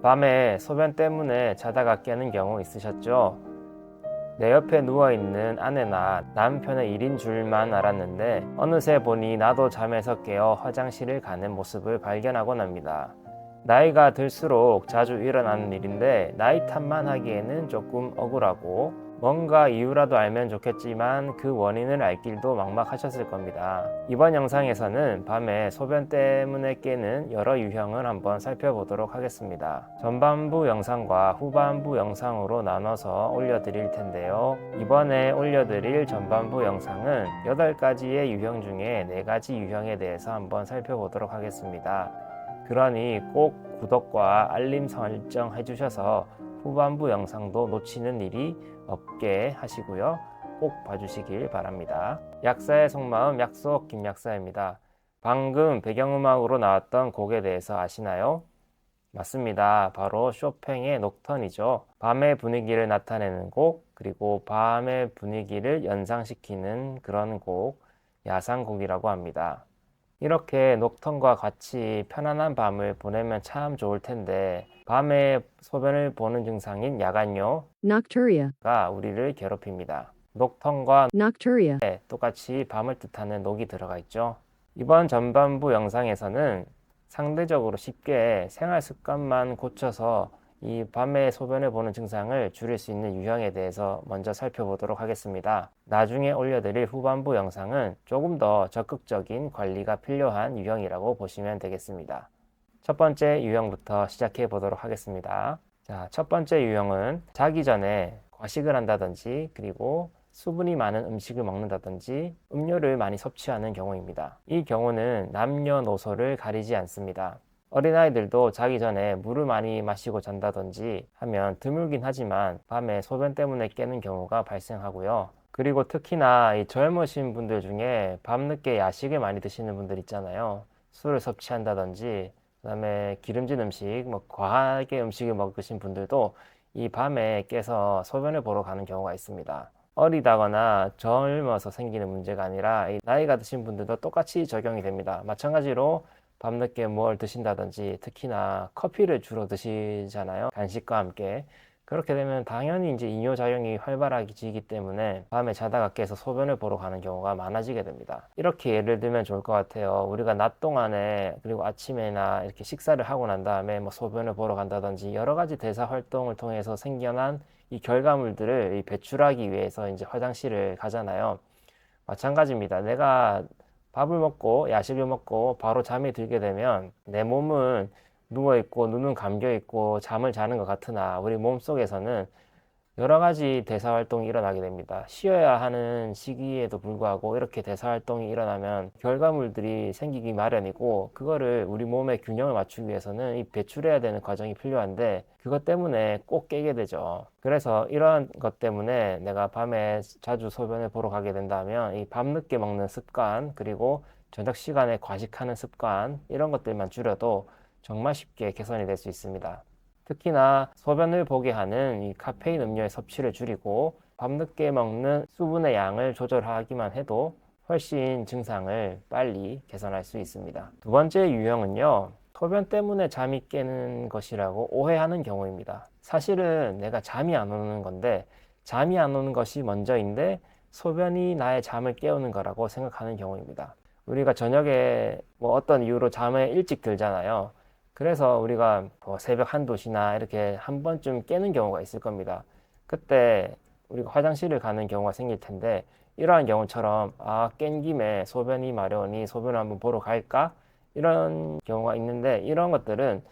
밤에 소변 때문에 자다가 깨는 경우 있으셨죠? 내 옆에 누워있는 아내나 남편의 일인 줄만 알았는데 어느새 보니 나도 잠에서 깨어 화장실을 가는 모습을 발견하곤 합니다. 나이가 들수록 자주 일어나는 일인데 나이 탓만 하기에는 조금 억울하고 뭔가 이유라도 알면 좋겠지만 그 원인을 알 길도 막막하셨을 겁니다. 이번 영상에서는 밤에 소변 때문에 깨는 여러 유형을 한번 살펴보도록 하겠습니다. 전반부 영상과 후반부 영상으로 나눠서 올려드릴 텐데요. 이번에 올려드릴 전반부 영상은 8가지의 유형 중에 4가지 유형에 대해서 한번 살펴보도록 하겠습니다. 그러니 꼭 구독과 알림 설정 해주셔서 후반부 영상도 놓치는 일이 없게 하시고요. 꼭 봐주시길 바랍니다. 약사의 속마음 약속 김약사입니다. 방금 배경음악으로 나왔던 곡에 대해서 아시나요? 맞습니다. 바로 쇼팽의 녹턴이죠. 밤의 분위기를 나타내는 곡, 그리고 밤의 분위기를 연상시키는 그런 곡, 야상곡이라고 합니다. 이렇게 녹턴과 같이 편안한 밤을 보내면 참 좋을 텐데 밤에 소변을 보는 증상인 야간뇨가 Nocturia. 우리를 괴롭힙니다. 녹턴과 Nocturia. 똑같이 밤을 뜻하는 녹이 들어가 있죠. 이번 전반부 영상에서는 상대적으로 쉽게 생활 습관만 고쳐서 이 밤에 소변을 보는 증상을 줄일 수 있는 유형에 대해서 먼저 살펴보도록 하겠습니다. 나중에 올려드릴 후반부 영상은 조금 더 적극적인 관리가 필요한 유형이라고 보시면 되겠습니다. 첫 번째 유형부터 시작해 보도록 하겠습니다. 자, 첫 번째 유형은 자기 전에 과식을 한다든지 그리고 수분이 많은 음식을 먹는다든지 음료를 많이 섭취하는 경우입니다. 이 경우는 남녀노소를 가리지 않습니다. 어린아이들도 자기 전에 물을 많이 마시고 잔다든지 하면 드물긴 하지만 밤에 소변 때문에 깨는 경우가 발생하고요. 그리고 특히나 이 젊으신 분들 중에 밤늦게 야식을 많이 드시는 분들 있잖아요. 술을 섭취한다든지 그다음에 기름진 음식, 과하게 음식을 먹으신 분들도 이 밤에 깨서 소변을 보러 가는 경우가 있습니다. 어리다거나 젊어서 생기는 문제가 아니라 이 나이가 드신 분들도 똑같이 적용이 됩니다. 마찬가지로 밤늦게 뭘 드신다든지 특히나 커피를 주로 드시잖아요. 간식과 함께. 그렇게 되면 당연히 이제 이뇨작용이 활발해지기 때문에 밤에 자다가 깨서 소변을 보러 가는 경우가 많아지게 됩니다. 이렇게 예를 들면 좋을 것 같아요. 우리가 낮 동안에 그리고 아침에나 이렇게 식사를 하고 난 다음에 소변을 보러 간다든지 여러 가지 대사 활동을 통해서 생겨난 이 결과물들을 배출하기 위해서 이제 화장실을 가잖아요. 마찬가지입니다. 내가 밥을 먹고 야식을 먹고 바로 잠이 들게 되면 내 몸은 누워있고 눈은 감겨있고 잠을 자는 것 같으나 우리 몸속에서는 여러 가지 대사활동이 일어나게 됩니다. 쉬어야 하는 시기에도 불구하고 이렇게 대사활동이 일어나면 결과물들이 생기기 마련이고 그거를 우리 몸의 균형을 맞추기 위해서는 이 배출해야 되는 과정이 필요한데 그것 때문에 꼭 깨게 되죠. 그래서 이런 것 때문에 내가 밤에 자주 소변을 보러 가게 된다면 이 밤늦게 먹는 습관 그리고 저녁 시간에 과식하는 습관 이런 것들만 줄여도 정말 쉽게 개선이 될 수 있습니다. 특히나 소변을 보게 하는 이 카페인 음료의 섭취를 줄이고 밤늦게 먹는 수분의 양을 조절하기만 해도 훨씬 증상을 빨리 개선할 수 있습니다. 두 번째 유형은요, 소변 때문에 잠이 깨는 것이라고 오해하는 경우입니다. 사실은 내가 잠이 안 오는 건데 잠이 안 오는 것이 먼저인데 소변이 나의 잠을 깨우는 거라고 생각하는 경우입니다. 우리가 저녁에 어떤 이유로 잠에 일찍 들잖아요. 그래서 우리가 새벽 1~2시나 이렇게 한 번쯤 깨는 경우가 있을 겁니다. 그때 우리가 화장실을 가는 경우가 생길 텐데 이러한 경우처럼 깬 김에 소변이 마려우니 소변을 한번 보러 갈까? 이런 경우가 있는데 이런 것들은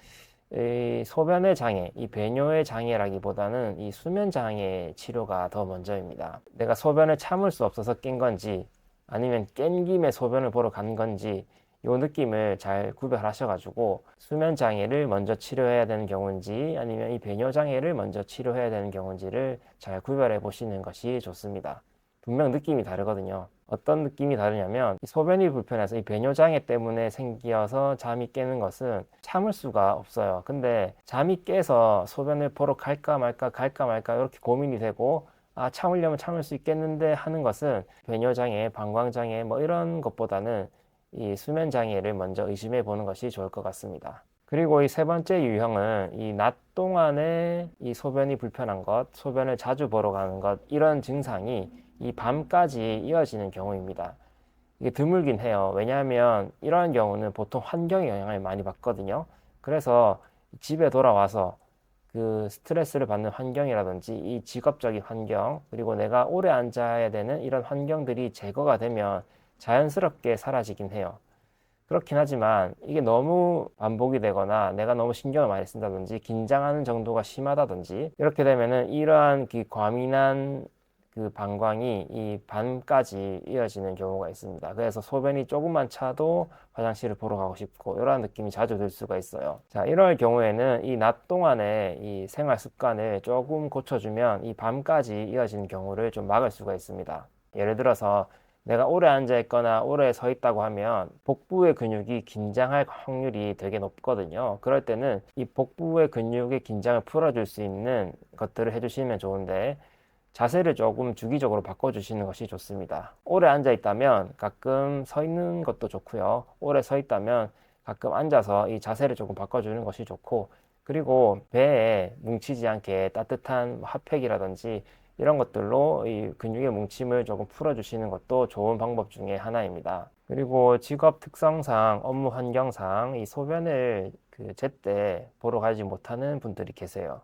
이 소변의 장애, 이 배뇨의 장애라기보다는 이 수면 장애 치료가 더 먼저입니다. 내가 소변을 참을 수 없어서 깬 건지 아니면 깬 김에 소변을 보러 간 건지 이 느낌을 잘 구별하셔가지고 수면 장애를 먼저 치료해야 되는 경우인지 아니면 이 배뇨 장애를 먼저 치료해야 되는 경우인지를 잘 구별해 보시는 것이 좋습니다. 분명 느낌이 다르거든요. 어떤 느낌이 다르냐면 이 소변이 불편해서 이 배뇨 장애 때문에 생겨서 잠이 깨는 것은 참을 수가 없어요. 근데 잠이 깨서 소변을 보러 갈까 말까 이렇게 고민이 되고 참으려면 참을 수 있겠는데 하는 것은 배뇨 장애, 방광 장애 이런 것보다는 이 수면 장애를 먼저 의심해 보는 것이 좋을 것 같습니다. 그리고 이 세 번째 유형은 이 낮 동안에 이 소변이 불편한 것, 소변을 자주 보러 가는 것, 이런 증상이 이 밤까지 이어지는 경우입니다. 이게 드물긴 해요. 왜냐하면 이런 경우는 보통 환경의 영향을 많이 받거든요. 그래서 집에 돌아와서 그 스트레스를 받는 환경이라든지 이 직업적인 환경, 그리고 내가 오래 앉아야 되는 이런 환경들이 제거가 되면 자연스럽게 사라지긴 해요. 그렇긴 하지만 이게 너무 반복이 되거나 내가 너무 신경을 많이 쓴다든지 긴장하는 정도가 심하다든지 이렇게 되면은 이러한 그 과민한 그 방광이 이 밤까지 이어지는 경우가 있습니다. 그래서 소변이 조금만 차도 화장실을 보러 가고 싶고 이러한 느낌이 자주 들 수가 있어요. 자, 이럴 경우에는 이 낮 동안에 이 생활 습관을 조금 고쳐주면 이 밤까지 이어지는 경우를 좀 막을 수가 있습니다. 예를 들어서 내가 오래 앉아 있거나 오래 서 있다고 하면 복부의 근육이 긴장할 확률이 되게 높거든요. 그럴 때는 이 복부의 근육의 긴장을 풀어줄 수 있는 것들을 해주시면 좋은데 자세를 조금 주기적으로 바꿔주시는 것이 좋습니다. 오래 앉아 있다면 가끔 서 있는 것도 좋고요. 오래 서 있다면 가끔 앉아서 이 자세를 조금 바꿔주는 것이 좋고, 그리고 배에 뭉치지 않게 따뜻한 핫팩이라든지 이런 것들로 이 근육의 뭉침을 조금 풀어주시는 것도 좋은 방법 중에 하나입니다. 그리고 직업 특성상, 업무 환경상 이 소변을 그 제때 보러 가지 못하는 분들이 계세요.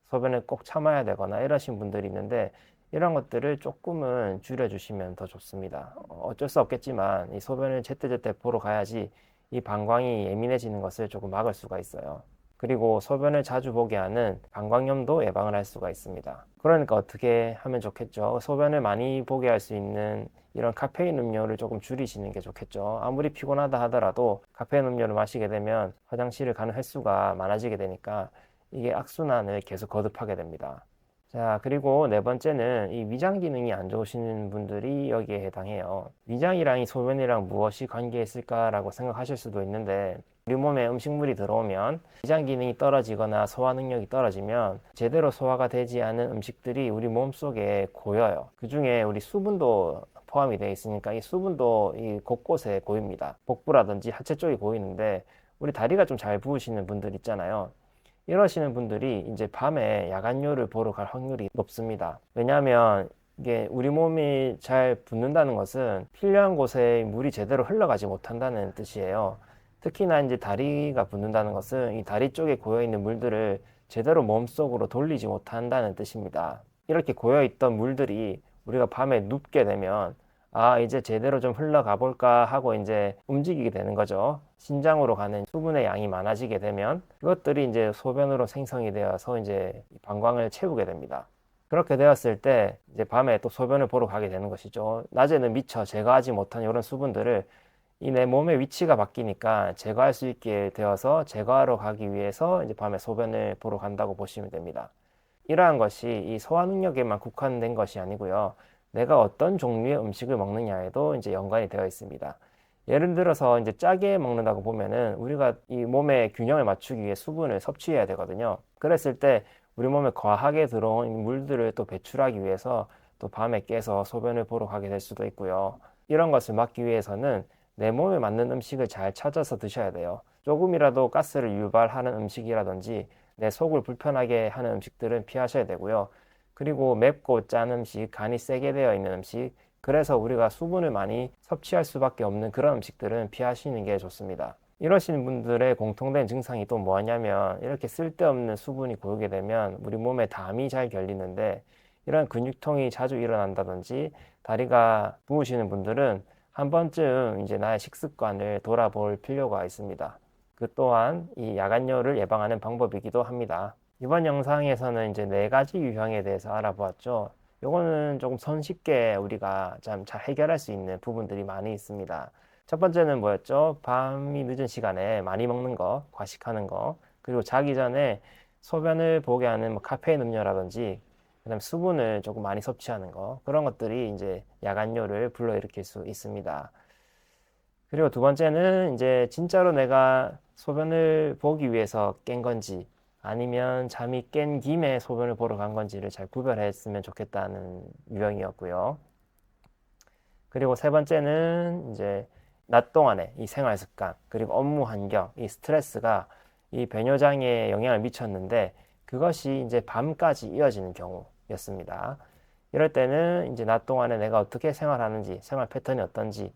소변을 꼭 참아야 되거나 이러신 분들이 있는데 이런 것들을 조금은 줄여주시면 더 좋습니다. 어쩔 수 없겠지만 이 소변을 제때제때 보러 가야지 이 방광이 예민해지는 것을 조금 막을 수가 있어요. 그리고 소변을 자주 보게 하는 방광염도 예방을 할 수가 있습니다. 그러니까 어떻게 하면 좋겠죠? 소변을 많이 보게 할 수 있는 이런 카페인 음료를 조금 줄이시는 게 좋겠죠. 아무리 피곤하다 하더라도 카페인 음료를 마시게 되면 화장실을 가는 횟수가 많아지게 되니까 이게 악순환을 계속 거듭하게 됩니다. 자, 그리고 네 번째는 이 위장 기능이 안 좋으신 분들이 여기에 해당해요. 위장이랑 이 소변이랑 무엇이 관계 있을까라고 생각하실 수도 있는데 우리 몸에 음식물이 들어오면 위장 기능이 떨어지거나 소화 능력이 떨어지면 제대로 소화가 되지 않은 음식들이 우리 몸 속에 고여요. 그 중에 우리 수분도 포함이 되어 있으니까 이 수분도 이 곳곳에 고입니다. 복부라든지 하체 쪽이 고이는데 우리 다리가 좀 잘 부으시는 분들 있잖아요. 이러시는 분들이 이제 밤에 야간요를 보러 갈 확률이 높습니다. 왜냐하면 이게 우리 몸이 잘 붓는다는 것은 필요한 곳에 물이 제대로 흘러가지 못한다는 뜻이에요. 특히나 이제 다리가 붓는다는 것은 이 다리 쪽에 고여있는 물들을 제대로 몸속으로 돌리지 못한다는 뜻입니다. 이렇게 고여있던 물들이 우리가 밤에 눕게 되면 아, 이제 제대로 좀 흘러가 볼까 하고 이제 움직이게 되는 거죠. 신장으로 가는 수분의 양이 많아지게 되면 그것들이 이제 소변으로 생성이 되어서 이제 방광을 채우게 됩니다. 그렇게 되었을 때 이제 밤에 또 소변을 보러 가게 되는 것이죠. 낮에는 미처 제거하지 못한 이런 수분들을 이 내 몸의 위치가 바뀌니까 제거할 수 있게 되어서 제거하러 가기 위해서 이제 밤에 소변을 보러 간다고 보시면 됩니다. 이러한 것이 이 소화 능력에만 국한된 것이 아니고요. 내가 어떤 종류의 음식을 먹느냐에도 이제 연관이 되어 있습니다. 예를 들어서 이제 짜게 먹는다고 보면은 우리가 이 몸의 균형을 맞추기 위해 수분을 섭취해야 되거든요. 그랬을 때 우리 몸에 과하게 들어온 물들을 또 배출하기 위해서 또 밤에 깨서 소변을 보러 가게 될 수도 있고요. 이런 것을 막기 위해서는 내 몸에 맞는 음식을 잘 찾아서 드셔야 돼요. 조금이라도 가스를 유발하는 음식이라든지 내 속을 불편하게 하는 음식들은 피하셔야 되고요. 그리고 맵고 짠 음식, 간이 세게 되어 있는 음식, 그래서 우리가 수분을 많이 섭취할 수밖에 없는 그런 음식들은 피하시는 게 좋습니다. 이러신 분들의 공통된 증상이 또 뭐냐면 이렇게 쓸데없는 수분이 고이게 되면 우리 몸에 담이 잘 결리는데 이런 근육통이 자주 일어난다든지 다리가 부으시는 분들은 한 번쯤 이제 나의 식습관을 돌아볼 필요가 있습니다. 그 또한 이 야간열을 예방하는 방법이기도 합니다. 이번 영상에서는 이제 네 가지 유형에 대해서 알아보았죠. 요거는 조금 손쉽게 우리가 참 잘 해결할 수 있는 부분들이 많이 있습니다. 첫 번째는 뭐였죠? 밤이 늦은 시간에 많이 먹는 거, 과식하는 거, 그리고 자기 전에 소변을 보게 하는 뭐 카페인 음료라든지 그다음 수분을 조금 많이 섭취하는 거, 그런 것들이 이제 야간요를 불러일으킬 수 있습니다. 그리고 두 번째는 이제 진짜로 내가 소변을 보기 위해서 깬 건지 아니면 잠이 깬 김에 소변을 보러 간 건지를 잘 구별했으면 좋겠다는 유형이었고요. 그리고 세 번째는 이제 낮 동안에 이 생활 습관, 그리고 업무 환경, 이 스트레스가 이 배뇨장애에 영향을 미쳤는데 그것이 이제 밤까지 이어지는 경우였습니다. 이럴 때는 이제 낮 동안에 내가 어떻게 생활하는지, 생활 패턴이 어떤지,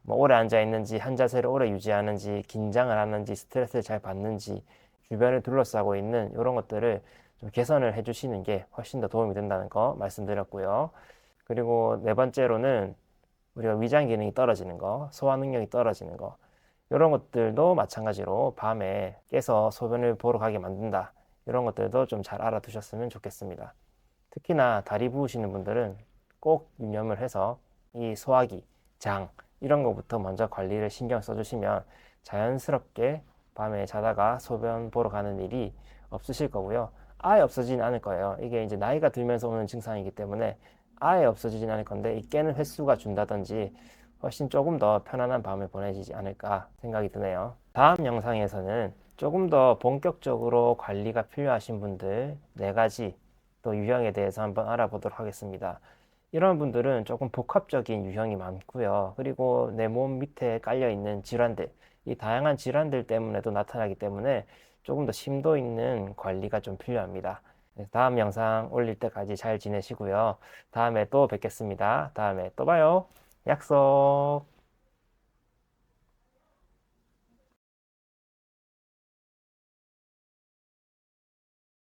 뭐 오래 앉아 있는지, 한 자세를 오래 유지하는지, 긴장을 하는지, 스트레스를 잘 받는지, 주변을 둘러싸고 있는 이런 것들을 좀 개선을 해주시는 게 훨씬 더 도움이 된다는 거 말씀드렸고요. 그리고 네 번째로는 우리가 위장 기능이 떨어지는 거, 소화 능력이 떨어지는 거, 이런 것들도 마찬가지로 밤에 깨서 소변을 보러 가게 만든다. 이런 것들도 좀 잘 알아두셨으면 좋겠습니다. 특히나 다리 부으시는 분들은 꼭 유념을 해서 이 소화기, 장, 이런 것부터 먼저 관리를 신경 써주시면 자연스럽게 밤에 자다가 소변 보러 가는 일이 없으실 거고요. 아예 없어지진 않을 거예요. 이게 이제 나이가 들면서 오는 증상이기 때문에 아예 없어지진 않을 건데 이 깨는 횟수가 준다든지 훨씬 조금 더 편안한 밤을 보내지지 않을까 생각이 드네요. 다음 영상에서는 조금 더 본격적으로 관리가 필요하신 분들 4가지 또 유형에 대해서 한번 알아보도록 하겠습니다. 이런 분들은 조금 복합적인 유형이 많고요. 그리고 내 몸 밑에 깔려 있는 질환들, 이 다양한 질환들 때문에도 나타나기 때문에 조금 더 심도 있는 관리가 좀 필요합니다. 다음 영상 올릴 때까지 잘 지내시고요. 다음에 또 뵙겠습니다. 다음에 또 봐요. 약속.